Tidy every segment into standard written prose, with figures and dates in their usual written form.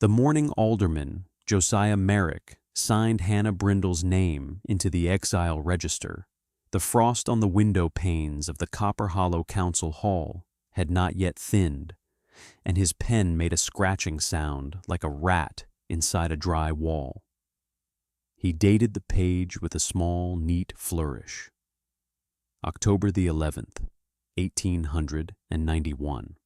The morning alderman, Josiah Merrick, signed Hannah Brindle's name into the exile register. The frost on the window panes of the Copper Hollow Council Hall had not yet thinned, and his pen made a scratching sound like a rat inside a dry wall. He dated the page with a small, neat flourish. October the 11th, 1891.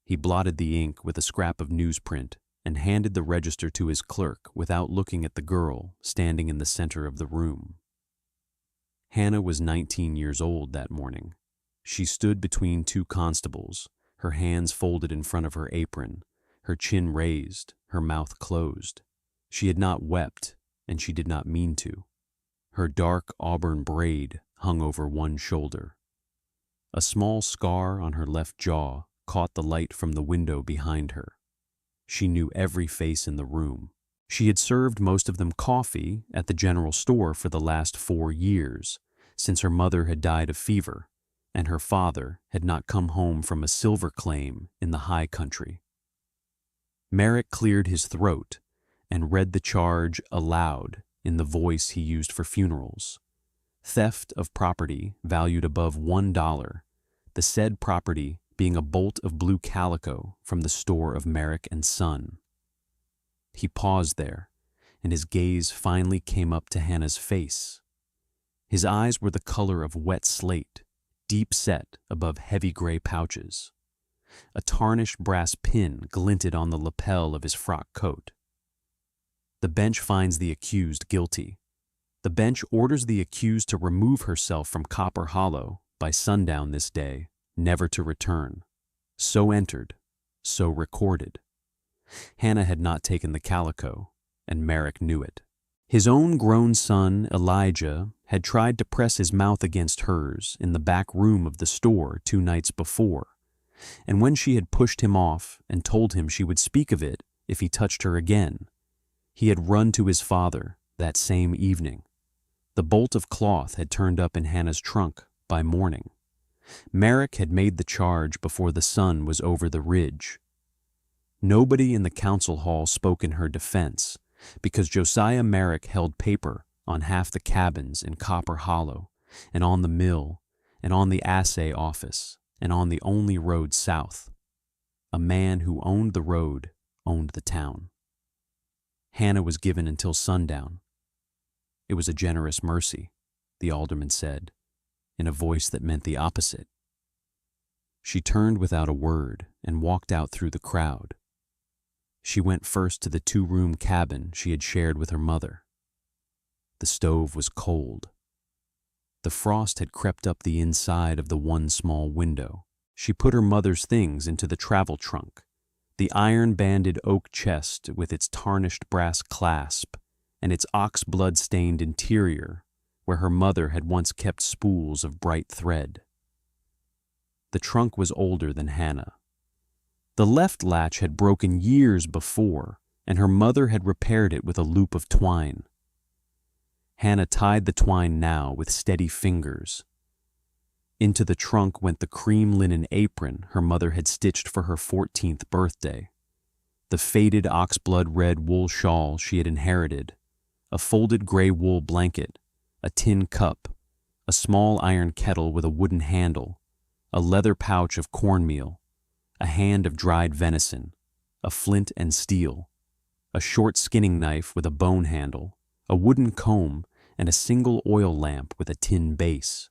He blotted the ink with a scrap of newsprint and handed the register to his clerk without looking at the girl standing in the center of the room. Hannah was 19 years old that morning. She stood between two constables, her hands folded in front of her apron, her chin raised, her mouth closed. She had not wept, and she did not mean to. Her dark auburn braid hung over one shoulder. A small scar on her left jaw caught the light from the window behind her. She knew every face in the room. She had served most of them coffee at the general store for the last 4 years, since her mother had died of fever, and her father had not come home from a silver claim in the high country. Merrick cleared his throat and read the charge aloud in the voice he used for funerals. Theft of property valued above $1, the said property being a bolt of blue calico from the store of Merrick and Son. He paused there, and his gaze finally came up to Hannah's face. His eyes were the color of wet slate, deep set above heavy gray pouches. A tarnished brass pin glinted on the lapel of his frock coat. The bench finds the accused guilty. The bench orders the accused to remove herself from Copper Hollow by sundown this day, never to return. So entered, so recorded. Hannah had not taken the calico, and Merrick knew it. His own grown son, Elijah, had tried to press his mouth against hers in the back room of the store 2 nights before, and when she had pushed him off and told him she would speak of it if he touched her again, he had run to his father that same evening. The bolt of cloth had turned up in Hannah's trunk by morning. Merrick had made the charge before the sun was over the ridge. Nobody in the council hall spoke in her defense, because Josiah Merrick held paper on half the cabins in Copper Hollow, and on the mill, and on the assay office, and on the only road south. A man who owned the road owned the town. Hannah was given until sundown. It was a generous mercy, the alderman said, in a voice that meant the opposite. She turned without a word and walked out through the crowd. She went first to the 2-room cabin she had shared with her mother. The stove was cold. The frost had crept up the inside of the one small window. She put her mother's things into the travel trunk, the iron-banded oak chest with its tarnished brass clasp and its ox-blood-stained interior where her mother had once kept spools of bright thread. The trunk was older than Hannah. The left latch had broken years before, and her mother had repaired it with a loop of twine. Hannah tied the twine now with steady fingers. Into the trunk went the cream linen apron her mother had stitched for her 14th birthday, the faded oxblood red wool shawl she had inherited, a folded gray wool blanket, a tin cup, a small iron kettle with a wooden handle, a leather pouch of cornmeal, a hand of dried venison, a flint and steel, a short skinning knife with a bone handle, a wooden comb, and a single oil lamp with a tin base.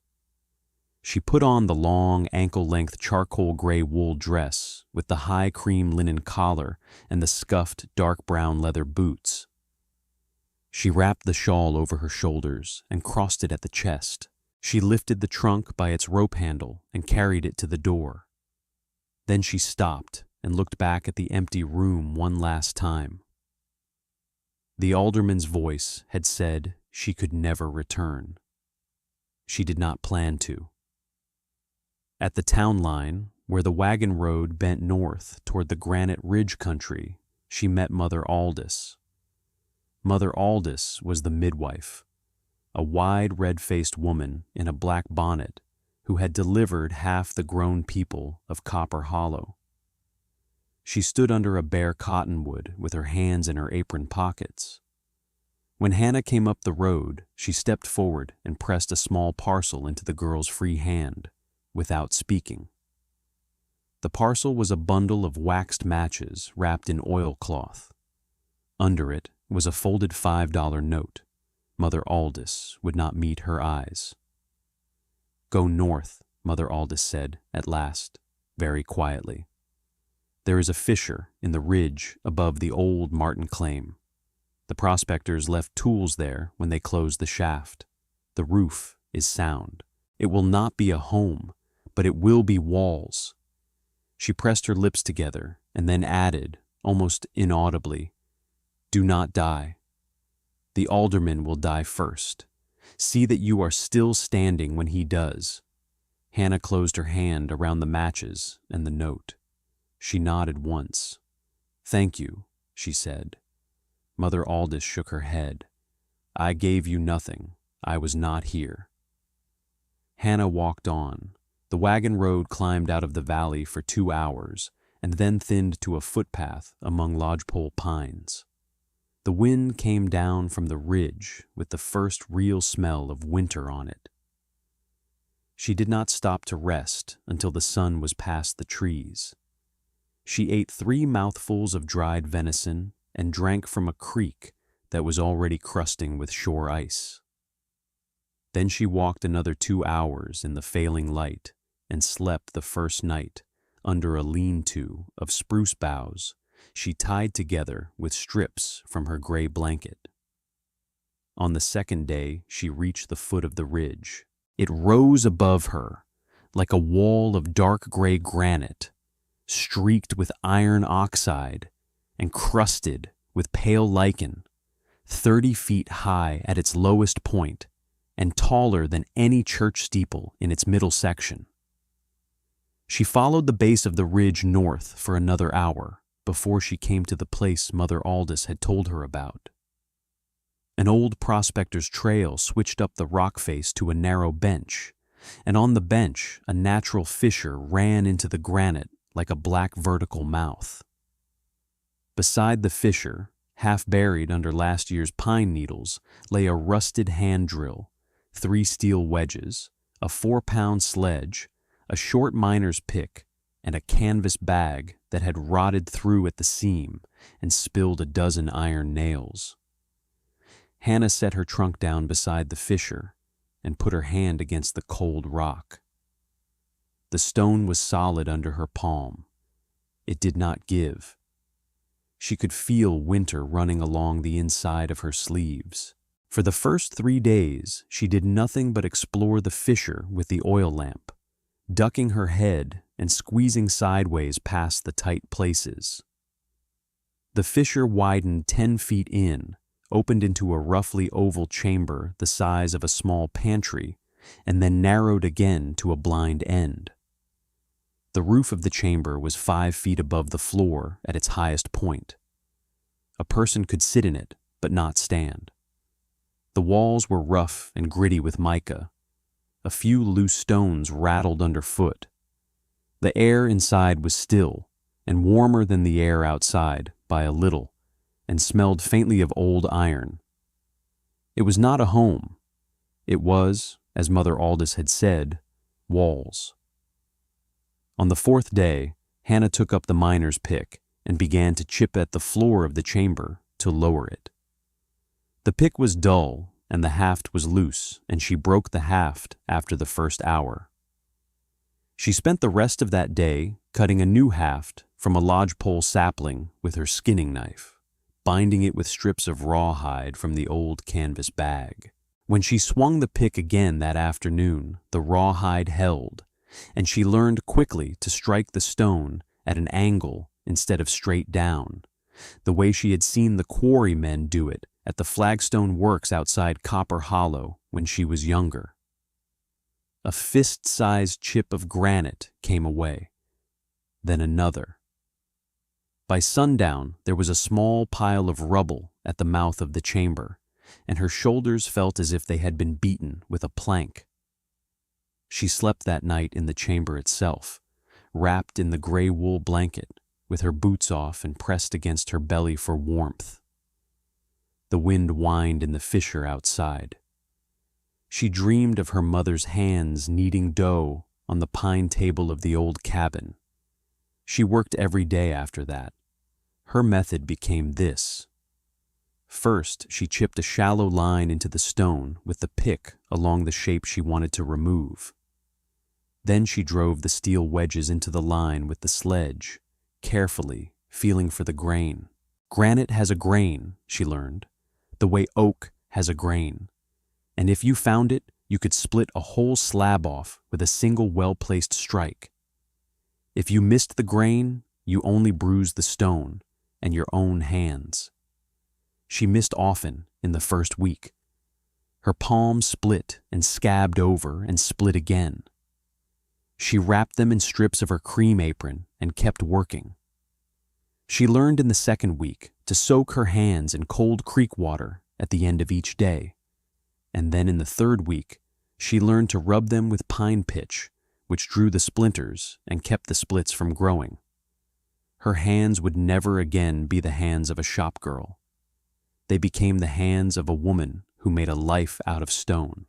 She put on the long, ankle-length charcoal gray wool dress with the high cream linen collar and the scuffed dark brown leather boots. She wrapped the shawl over her shoulders and crossed it at the chest. She lifted the trunk by its rope handle and carried it to the door. Then she stopped and looked back at the empty room one last time. The alderman's voice had said she could never return. She did not plan to. At the town line, where the wagon road bent north toward the Granite Ridge country, she met Mother Aldous. Mother Aldous was the midwife, a wide red-faced woman in a black bonnet who had delivered half the grown people of Copper Hollow. She stood under a bare cottonwood with her hands in her apron pockets. When Hannah came up the road, she stepped forward and pressed a small parcel into the girl's free hand, without speaking. The parcel was a bundle of waxed matches wrapped in oilcloth. Under it was a folded $5 note. Mother Aldous would not meet her eyes. "Go north," Mother Aldous said at last, very quietly. "There is a fissure in the ridge above the old Martin claim. The prospectors left tools there when they closed the shaft. The roof is sound. It will not be a home, but it will be walls." She pressed her lips together and then added, almost inaudibly, "Do not die. The alderman will die first. See that you are still standing when he does." Hannah closed her hand around the matches and the note. She nodded once. "Thank you," she said. Mother Aldous shook her head. "I gave you nothing. I was not here." Hannah walked on. The wagon road climbed out of the valley for 2 hours and then thinned to a footpath among lodgepole pines. The wind came down from the ridge with the first real smell of winter on it. She did not stop to rest until the sun was past the trees. She ate 3 mouthfuls of dried venison and drank from a creek that was already crusting with shore ice. Then she walked another 2 hours in the failing light and slept the first night under a lean-to of spruce boughs she tied together with strips from her gray blanket. On the second day, she reached the foot of the ridge. It rose above her like a wall of dark gray granite, streaked with iron oxide and crusted with pale lichen, 30 feet high at its lowest point and taller than any church steeple in its middle section. She followed the base of the ridge north for another hour before she came to the place Mother Aldous had told her about. An old prospector's trail switched up the rock face to a narrow bench, and on the bench a natural fissure ran into the granite like a black vertical mouth. Beside the fissure, half buried under last year's pine needles, lay a rusted hand drill, 3 steel wedges, a 4-pound sledge, a short miner's pick, and a canvas bag that had rotted through at the seam and spilled a dozen iron nails. Hannah set her trunk down beside the fissure and put her hand against the cold rock. The stone was solid under her palm. It did not give. She could feel winter running along the inside of her sleeves. For the first 3 days, she did nothing but explore the fissure with the oil lamp, ducking her head and squeezing sideways past the tight places. The fissure widened 10 feet in, opened into a roughly oval chamber the size of a small pantry, and then narrowed again to a blind end. The roof of the chamber was 5 feet above the floor at its highest point. A person could sit in it, but not stand. The walls were rough and gritty with mica. A few loose stones rattled underfoot. The air inside was still and warmer than the air outside by a little, and smelled faintly of old iron. It was not a home. It was, as Mother Aldous had said, walls. On the 4th day, Hannah took up the miner's pick and began to chip at the floor of the chamber to lower it. The pick was dull and the haft was loose, and she broke the haft after the first hour. She spent the rest of that day cutting a new haft from a lodgepole sapling with her skinning knife, binding it with strips of rawhide from the old canvas bag. When she swung the pick again that afternoon, the rawhide held, and she learned quickly to strike the stone at an angle instead of straight down, the way she had seen the quarrymen do it at the flagstone works outside Copper Hollow when she was younger. A fist-sized chip of granite came away, then another. By sundown, there was a small pile of rubble at the mouth of the chamber, and her shoulders felt as if they had been beaten with a plank. She slept that night in the chamber itself, wrapped in the gray wool blanket, with her boots off and pressed against her belly for warmth. The wind whined in the fissure outside. She dreamed of her mother's hands kneading dough on the pine table of the old cabin. She worked every day after that. Her method became this. First, she chipped a shallow line into the stone with the pick along the shape she wanted to remove. Then she drove the steel wedges into the line with the sledge, carefully feeling for the grain. Granite has a grain, she learned, the way oak has a grain. And if you found it, you could split a whole slab off with a single well-placed strike. If you missed the grain, you only bruised the stone and your own hands. She missed often in the first week. Her palms split and scabbed over and split again. She wrapped them in strips of her cream apron and kept working. She learned in the second week to soak her hands in cold creek water at the end of each day. And then in the third week, she learned to rub them with pine pitch, which drew the splinters and kept the splits from growing. Her hands would never again be the hands of a shop girl. They became the hands of a woman who made a life out of stone.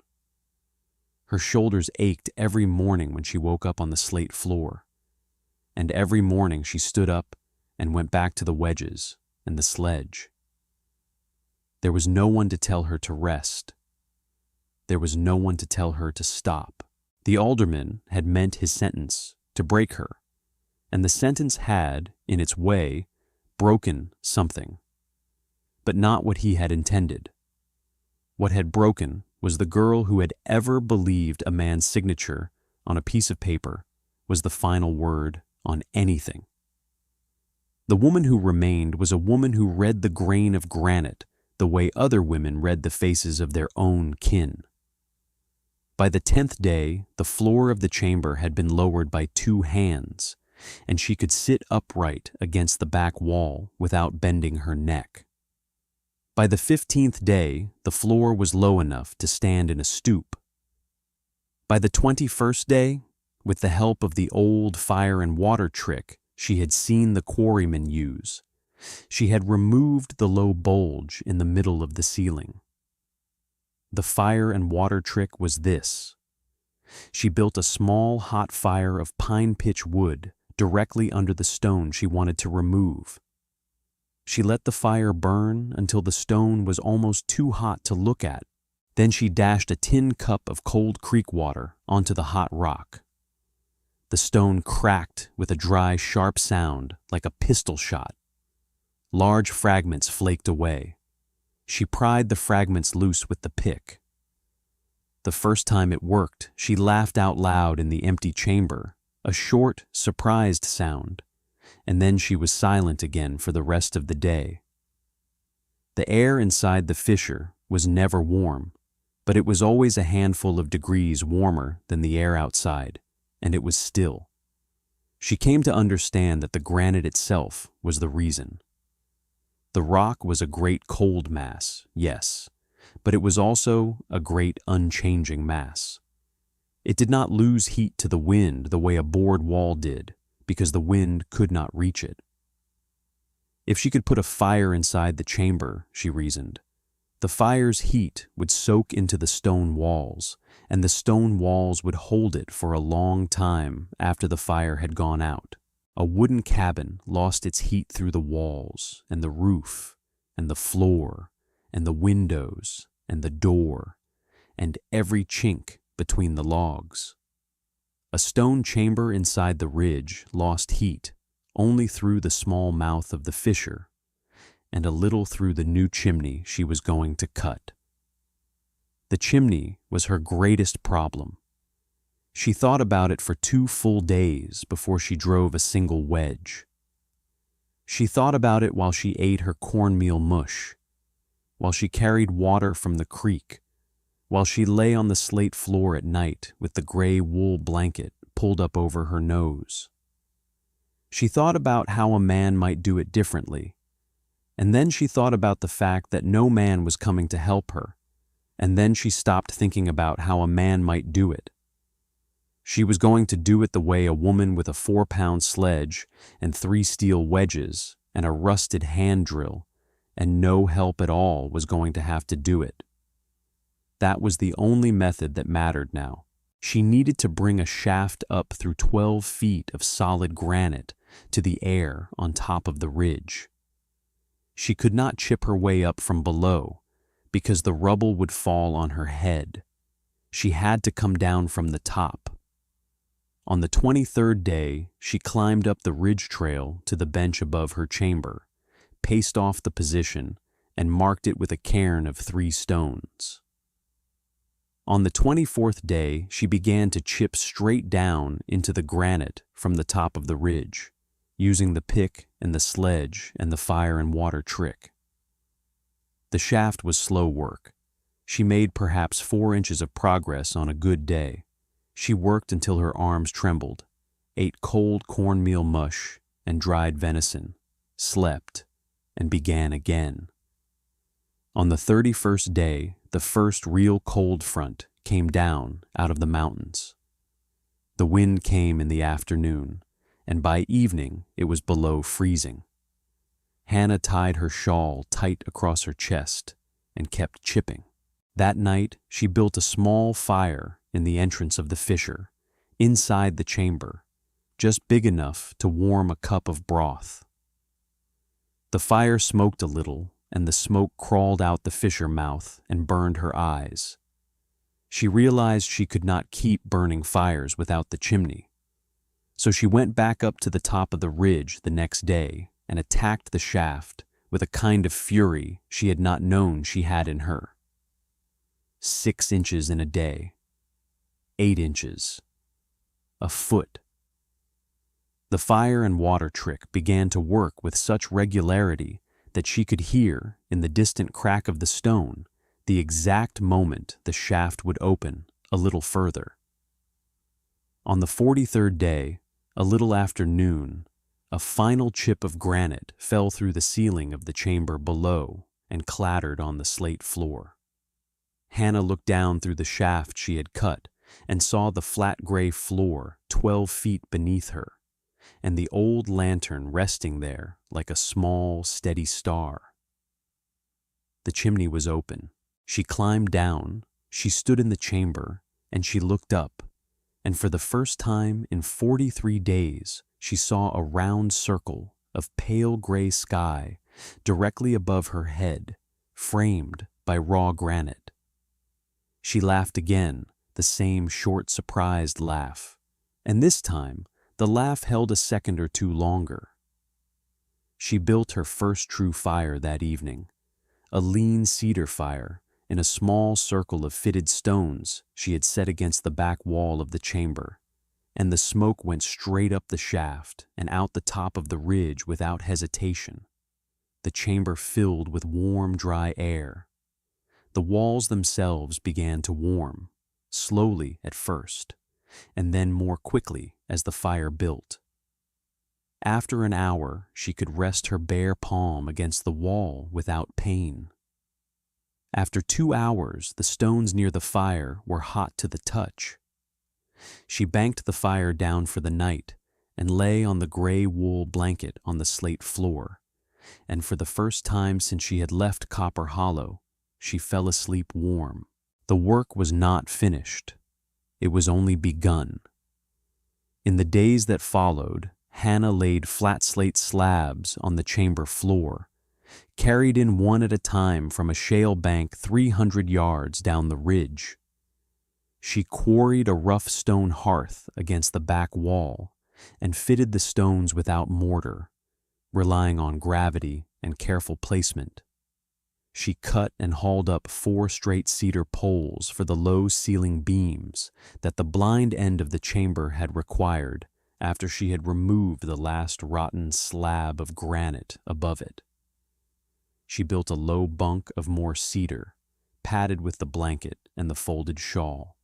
Her shoulders ached every morning when she woke up on the slate floor. And every morning she stood up and went back to the wedges and the sledge. There was no one to tell her to rest. There was no one to tell her to stop. The alderman had meant his sentence to break her, and the sentence had, in its way, broken something, but not what he had intended. What had broken was the girl who had ever believed a man's signature on a piece of paper was the final word on anything. The woman who remained was a woman who read the grain of granite the way other women read the faces of their own kin. By the 10th day, the floor of the chamber had been lowered by 2 hands, and she could sit upright against the back wall without bending her neck. By the 15th day, the floor was low enough to stand in a stoop. By the 21st day, with the help of the old fire and water trick she had seen the quarrymen use, she had removed the low bulge in the middle of the ceiling. The fire and water trick was this. She built a small hot fire of pine pitch wood directly under the stone she wanted to remove. She let the fire burn until the stone was almost too hot to look at. Then she dashed a tin cup of cold creek water onto the hot rock. The stone cracked with a dry, sharp sound like a pistol shot. Large fragments flaked away. She pried the fragments loose with the pick. The first time it worked, she laughed out loud in the empty chamber, a short, surprised sound, and then she was silent again for the rest of the day. The air inside the fissure was never warm, but it was always a handful of degrees warmer than the air outside, and it was still. She came to understand that the granite itself was the reason. The rock was a great cold mass, yes, but it was also a great unchanging mass. It did not lose heat to the wind the way a board wall did, because the wind could not reach it. If she could put a fire inside the chamber, she reasoned, the fire's heat would soak into the stone walls, and the stone walls would hold it for a long time after the fire had gone out. A wooden cabin lost its heat through the walls, and the roof, and the floor, and the windows, and the door, and every chink between the logs. A stone chamber inside the ridge lost heat only through the small mouth of the fissure, and a little through the new chimney she was going to cut. The chimney was her greatest problem. She thought about it for 2 full days before she drove a single wedge. She thought about it while she ate her cornmeal mush, while she carried water from the creek, while she lay on the slate floor at night with the gray wool blanket pulled up over her nose. She thought about how a man might do it differently, and then she thought about the fact that no man was coming to help her, and then she stopped thinking about how a man might do it. She was going to do it the way a woman with a 4-pound sledge and 3 steel wedges and a rusted hand drill and no help at all was going to have to do it. That was the only method that mattered now. She needed to bring a shaft up through 12 feet of solid granite to the air on top of the ridge. She could not chip her way up from below because the rubble would fall on her head. She had to come down from the top. On the 23rd day, she climbed up the ridge trail to the bench above her chamber, paced off the position, and marked it with a cairn of 3 stones. On the 24th day, she began to chip straight down into the granite from the top of the ridge, using the pick and the sledge and the fire and water trick. The shaft was slow work. She made perhaps 4 inches of progress on a good day. She worked until her arms trembled, ate cold cornmeal mush and dried venison, slept, and began again. On the 31st day, the first real cold front came down out of the mountains. The wind came in the afternoon, and by evening it was below freezing. Hannah tied her shawl tight across her chest and kept chipping. That night, she built a small fire in the entrance of the fissure, inside the chamber, just big enough to warm a cup of broth. The fire smoked a little, and the smoke crawled out the fissure mouth and burned her eyes. She realized she could not keep burning fires without the chimney. So she went back up to the top of the ridge the next day and attacked the shaft with a kind of fury she had not known she had in her. 6 inches in a day, 8 inches, a foot. The fire and water trick began to work with such regularity that she could hear, in the distant crack of the stone, the exact moment the shaft would open a little further. On the 43rd day, a little after noon, a final chip of granite fell through the ceiling of the chamber below and clattered on the slate floor. Hannah looked down through the shaft she had cut and saw the flat gray floor 12 feet beneath her, and the old lantern resting there like a small, steady star. The chimney was open. She climbed down, she stood in the chamber, and she looked up, and for the first time in 43 days, she saw a round circle of pale gray sky directly above her head, framed by raw granite. She laughed again, the same short, surprised laugh, and this time the laugh held a second or two longer. She built her first true fire that evening, a lean cedar fire in a small circle of fitted stones she had set against the back wall of the chamber, and the smoke went straight up the shaft and out the top of the ridge without hesitation. The chamber filled with warm, dry air. The walls themselves began to warm, slowly at first, and then more quickly as the fire built. After an hour, she could rest her bare palm against the wall without pain. After 2 hours, the stones near the fire were hot to the touch. She banked the fire down for the night and lay on the gray wool blanket on the slate floor, and for the first time since she had left Copper Hollow, she fell asleep warm. The work was not finished. It was only begun. In the days that followed, Hannah laid flat slate slabs on the chamber floor, carried in one at a time from a shale bank 300 yards down the ridge. She quarried a rough stone hearth against the back wall and fitted the stones without mortar, relying on gravity and careful placement. She cut and hauled up 4 straight cedar poles for the low ceiling beams that the blind end of the chamber had required after she had removed the last rotten slab of granite above it. She built a low bunk of more cedar, padded with the blanket and the folded shawl.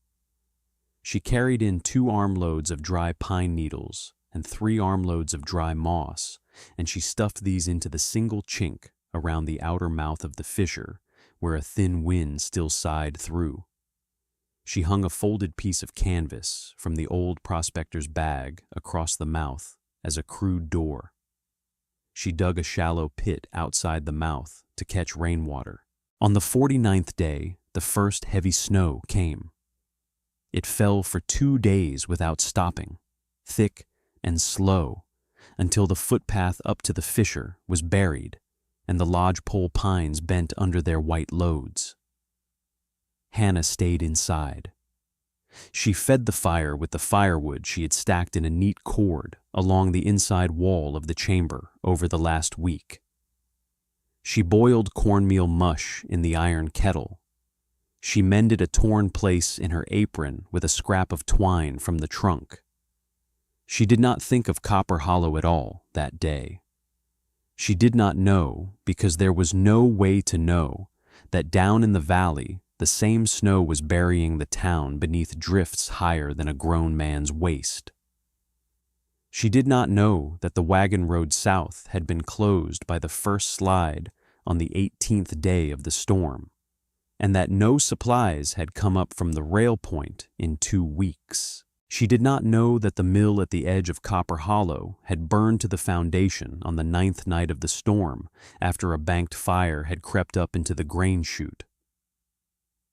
She carried in 2 armloads of dry pine needles and 3 armloads of dry moss, and she stuffed these into the single chink around the outer mouth of the fissure, where a thin wind still sighed through. She hung a folded piece of canvas from the old prospector's bag across the mouth as a crude door. She dug a shallow pit outside the mouth to catch rainwater. On the 49th day, the first heavy snow came. It fell for 2 days without stopping, thick and slow, until the footpath up to the fissure was buried and the lodgepole pines bent under their white loads. Hannah stayed inside. She fed the fire with the firewood she had stacked in a neat cord along the inside wall of the chamber over the last week. She boiled cornmeal mush in the iron kettle. She mended a torn place in her apron with a scrap of twine from the trunk. She did not think of Copper Hollow at all that day. She did not know, because there was no way to know, that down in the valley the same snow was burying the town beneath drifts higher than a grown man's waist. She did not know that the wagon road south had been closed by the first slide on the 18th day of the storm, and that no supplies had come up from the rail point in 2 weeks. She did not know that the mill at the edge of Copper Hollow had burned to the foundation on the 9th night of the storm after a banked fire had crept up into the grain chute.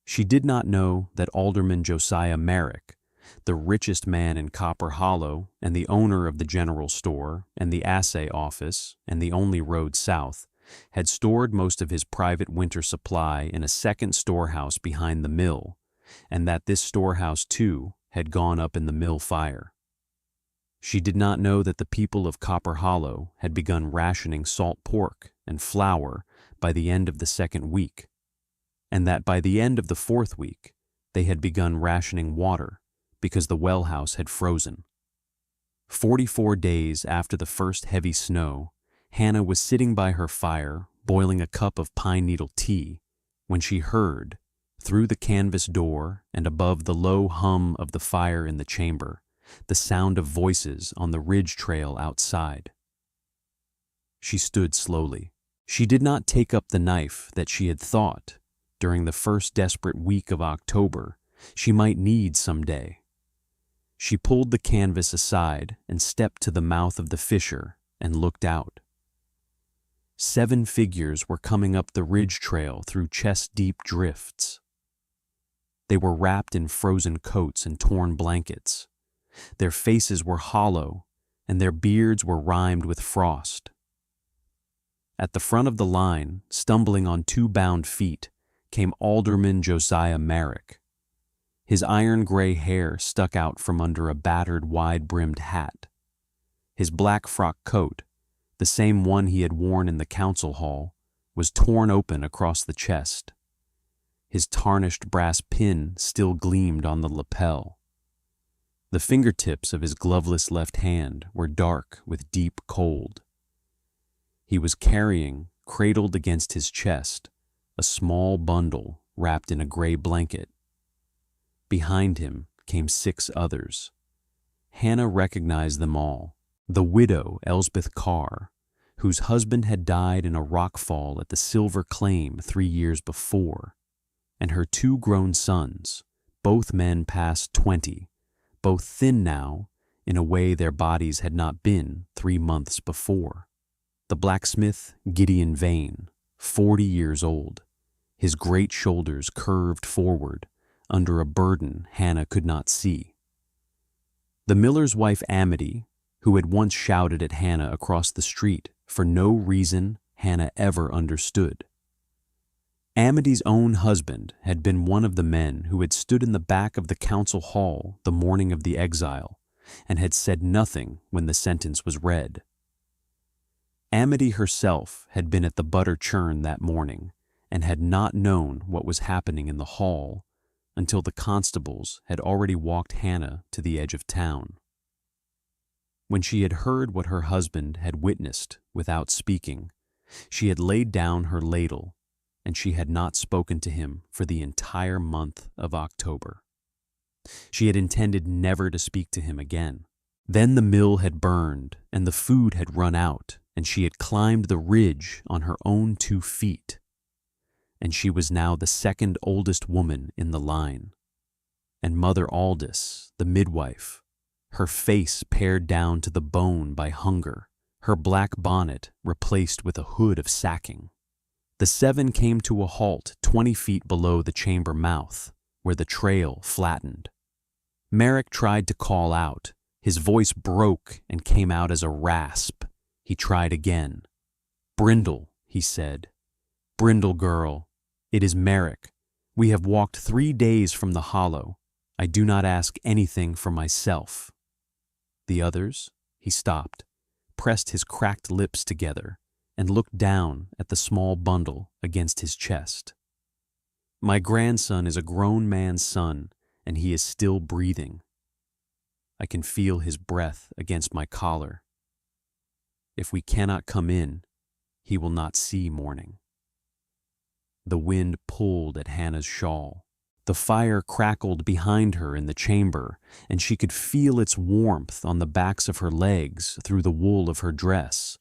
She did not know that Alderman Josiah Merrick, the richest man in Copper Hollow and the owner of the general store and the assay office and the only road south, had stored most of his private winter supply in a second storehouse behind the mill, and that this storehouse, too, had gone up in the mill fire. She did not know that the people of Copper Hollow had begun rationing salt pork and flour by the end of the 2nd week, and that by the end of the 4th week they had begun rationing water because the well house had frozen. 44 days after the first heavy snow, Hannah was sitting by her fire boiling a cup of pine needle tea when she heard, through the canvas door and above the low hum of the fire in the chamber, the sound of voices on the ridge trail outside. She stood slowly. She did not take up the knife that she had thought, during the first desperate week of October, she might need some day. She pulled the canvas aside and stepped to the mouth of the fissure and looked out. 7 figures were coming up the ridge trail through chest-deep drifts. They were wrapped in frozen coats and torn blankets. Their faces were hollow, and their beards were rimed with frost. At the front of the line, stumbling on 2 bound feet, came Alderman Josiah Merrick. His iron-gray hair stuck out from under a battered, wide-brimmed hat. His black frock coat, the same one he had worn in the council hall, was torn open across the chest. His tarnished brass pin still gleamed on the lapel. The fingertips of his gloveless left hand were dark with deep cold. He was carrying, cradled against his chest, a small bundle wrapped in a gray blanket. Behind him came 6 others. Hannah recognized them all. The widow, Elsbeth Carr, whose husband had died in a rockfall at the Silver Claim 3 years before, and her 2 grown sons, both men past 20, both thin now in a way their bodies had not been 3 months before. The blacksmith, Gideon Vane, 40 years old, his great shoulders curved forward under a burden Hannah could not see. The miller's wife, Amity, who had once shouted at Hannah across the street for no reason Hannah ever understood. Amity's own husband had been one of the men who had stood in the back of the council hall the morning of the exile and had said nothing when the sentence was read. Amity herself had been at the butter churn that morning and had not known what was happening in the hall until the constables had already walked Hannah to the edge of town. When she had heard what her husband had witnessed without speaking, she had laid down her ladle, and she had not spoken to him for the entire month of October. She had intended never to speak to him again. Then the mill had burned, and the food had run out, and she had climbed the ridge on her own 2 feet. And she was now the 2nd oldest woman in the line. and Mother Aldous, the midwife, her face pared down to the bone by hunger, her black bonnet replaced with a hood of sacking. The 7 came to a halt 20 feet below the chamber mouth, where the trail flattened. Merrick tried to call out. His voice broke and came out as a rasp. He tried again. "Brindle," he said. "Brindle girl, it is Merrick. We have walked 3 days from the hollow. I do not ask anything for myself." The others? He stopped, pressed his cracked lips together, and looked down at the small bundle against his chest. "My grandson is a grown man's son, and he is still breathing. I can feel his breath against my collar. If we cannot come in, he will not see morning." The wind pulled at Hannah's shawl. The fire crackled behind her in the chamber, and she could feel its warmth on the backs of her legs through the wool of her dress.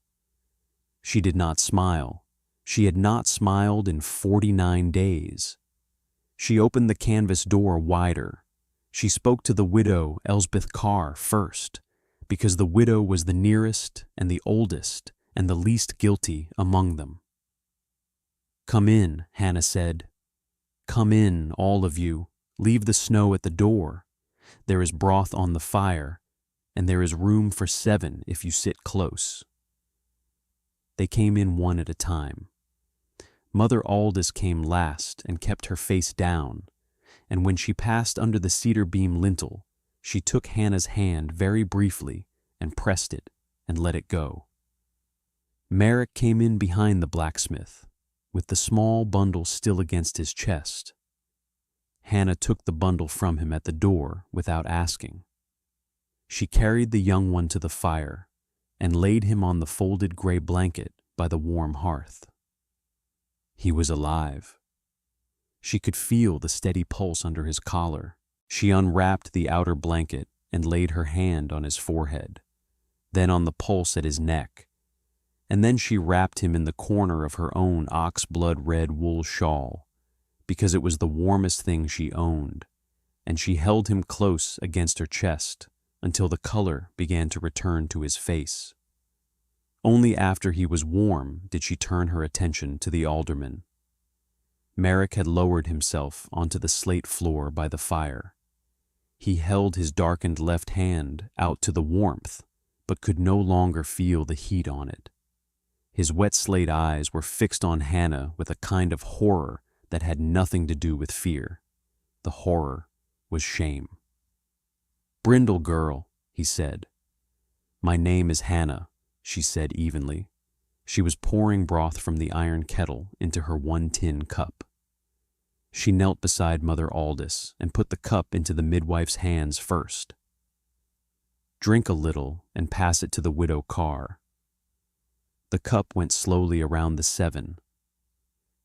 She did not smile. She had not smiled in 49 days. She opened the canvas door wider. She spoke to the widow, Elsbeth Carr, first, because the widow was the nearest and the oldest and the least guilty among them. "Come in," Hannah said. "Come in, all of you. Leave the snow at the door. There is broth on the fire, and there is room for 7 if you sit close." They came in one at a time. Mother Aldous came last and kept her face down, and when she passed under the cedar beam lintel, she took Hannah's hand very briefly and pressed it and let it go. Merrick came in behind the blacksmith, with the small bundle still against his chest. Hannah took the bundle from him at the door without asking. She carried the young one to the fire and laid him on the folded gray blanket by the warm hearth. He was alive. She could feel the steady pulse under his collar. She unwrapped the outer blanket and laid her hand on his forehead, then on the pulse at his neck, and then she wrapped him in the corner of her own ox-blood red wool shawl, because it was the warmest thing she owned, and she held him close against her chest until the color began to return to his face. Only after he was warm did she turn her attention to the alderman. Merrick had lowered himself onto the slate floor by the fire. He held his darkened left hand out to the warmth, but could no longer feel the heat on it. His wet slate eyes were fixed on Hannah with a kind of horror that had nothing to do with fear. The horror was shame. "Brindle girl," he said. "My name is Hannah," she said evenly. She was pouring broth from the iron kettle into her 1 tin cup. She knelt beside Mother Aldous and put the cup into the midwife's hands first. "Drink a little and pass it to the widow Carr." The cup went slowly around the 7.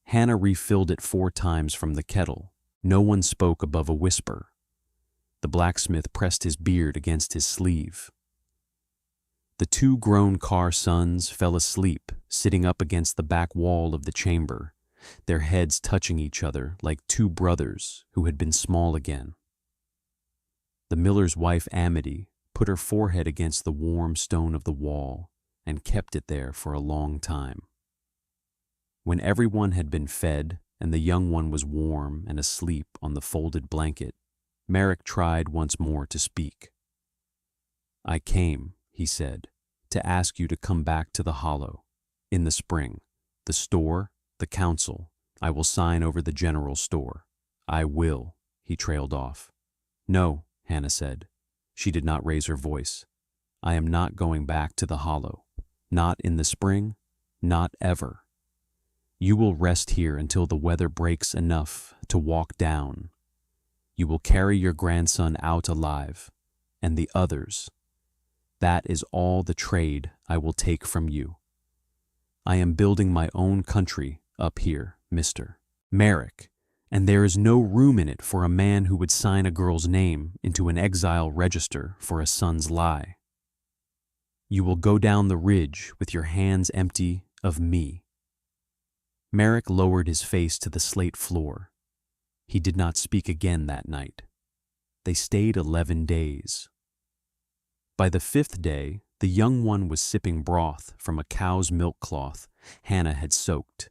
Hannah refilled it 4 times from the kettle. No one spoke above a whisper. The blacksmith pressed his beard against his sleeve. The 2 grown Carr sons fell asleep, sitting up against the back wall of the chamber, their heads touching each other like 2 brothers who had been small again. The miller's wife, Amity, put her forehead against the warm stone of the wall and kept it there for a long time. When everyone had been fed and the young one was warm and asleep on the folded blanket, Merrick tried once more to speak. "I came," he said, "to ask you to come back to the hollow. In the spring, the store, the council, I will sign over the general store. I will," he trailed off. "No," Hannah said. She did not raise her voice. "I am not going back to the hollow. Not in the spring, not ever. You will rest here until the weather breaks enough to walk down. You will carry your grandson out alive, and the others. That is all the trade I will take from you. I am building my own country up here, Mr. Merrick, and there is no room in it for a man who would sign a girl's name into an exile register for a son's lie. You will go down the ridge with your hands empty of me." Merrick lowered his face to the slate floor. He did not speak again that night. They stayed 11 days. By the 5th day, the young one was sipping broth from a cow's milk cloth Hannah had soaked,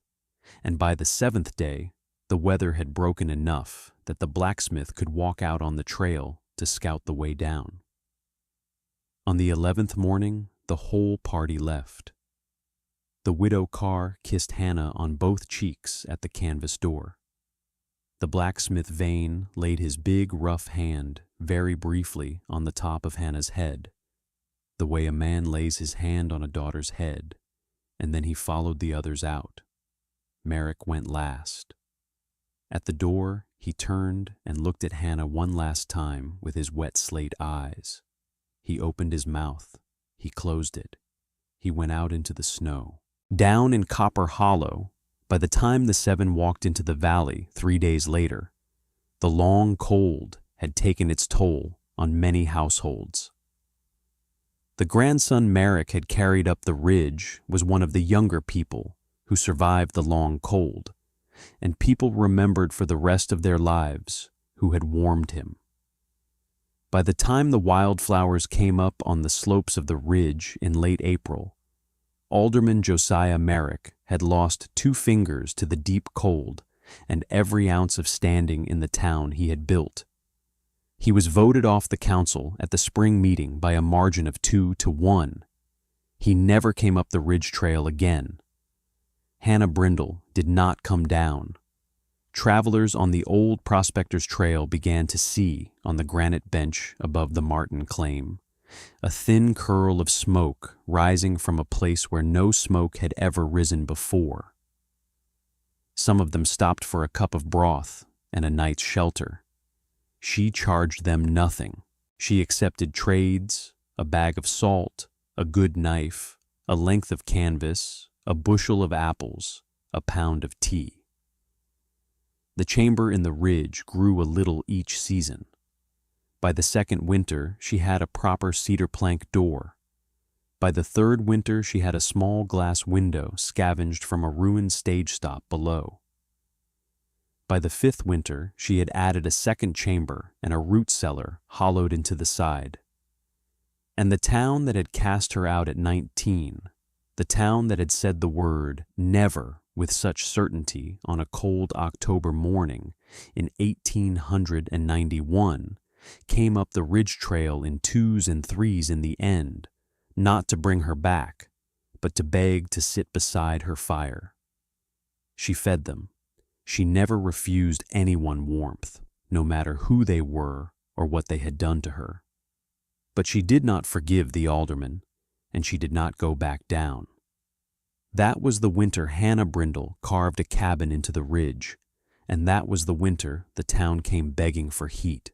and by the 7th day, the weather had broken enough that the blacksmith could walk out on the trail to scout the way down. On the 11th morning, the whole party left. The widow Carr kissed Hannah on both cheeks at the canvas door. The blacksmith Vane laid his big, rough hand very briefly on the top of Hannah's head, the way a man lays his hand on a daughter's head, and then he followed the others out. Merrick went last. At the door, he turned and looked at Hannah one last time with his wet slate eyes. He opened his mouth. He closed it. He went out into the snow. Down in Copper Hollow, by the time the 7 walked into the valley 3 days later, the long cold had taken its toll on many households. The grandson Merrick had carried up the ridge was one of the younger people who survived the long cold, and people remembered for the rest of their lives who had warmed him. By the time the wildflowers came up on the slopes of the ridge in late April, Alderman Josiah Merrick had lost 2 fingers to the deep cold and every ounce of standing in the town he had built. He was voted off the council at the spring meeting by a margin of 2-1. He never came up the ridge trail again. Hannah Brindle did not come down. Travelers on the old Prospector's Trail began to see on the granite bench above the Martin claim a thin curl of smoke rising from a place where no smoke had ever risen before. Some of them stopped for a cup of broth and a night's shelter. She charged them nothing. She accepted trades, a bag of salt, a good knife, a length of canvas, a bushel of apples, a pound of tea. The chamber in the ridge grew a little each season. By the 2nd winter, she had a proper cedar plank door. By the 3rd winter, she had a small glass window scavenged from a ruined stage stop below. By the 5th winter, she had added a 2nd chamber and a root cellar hollowed into the side. And the town that had cast her out at 19, the town that had said the word never with such certainty on a cold October morning in 1891, came up the ridge trail in 2s and 3s in the end, not to bring her back, but to beg to sit beside her fire. She fed them. She never refused anyone warmth, no matter who they were or what they had done to her. But she did not forgive the alderman, and she did not go back down. That was the winter Hannah Brindle carved a cabin into the ridge, and that was the winter the town came begging for heat.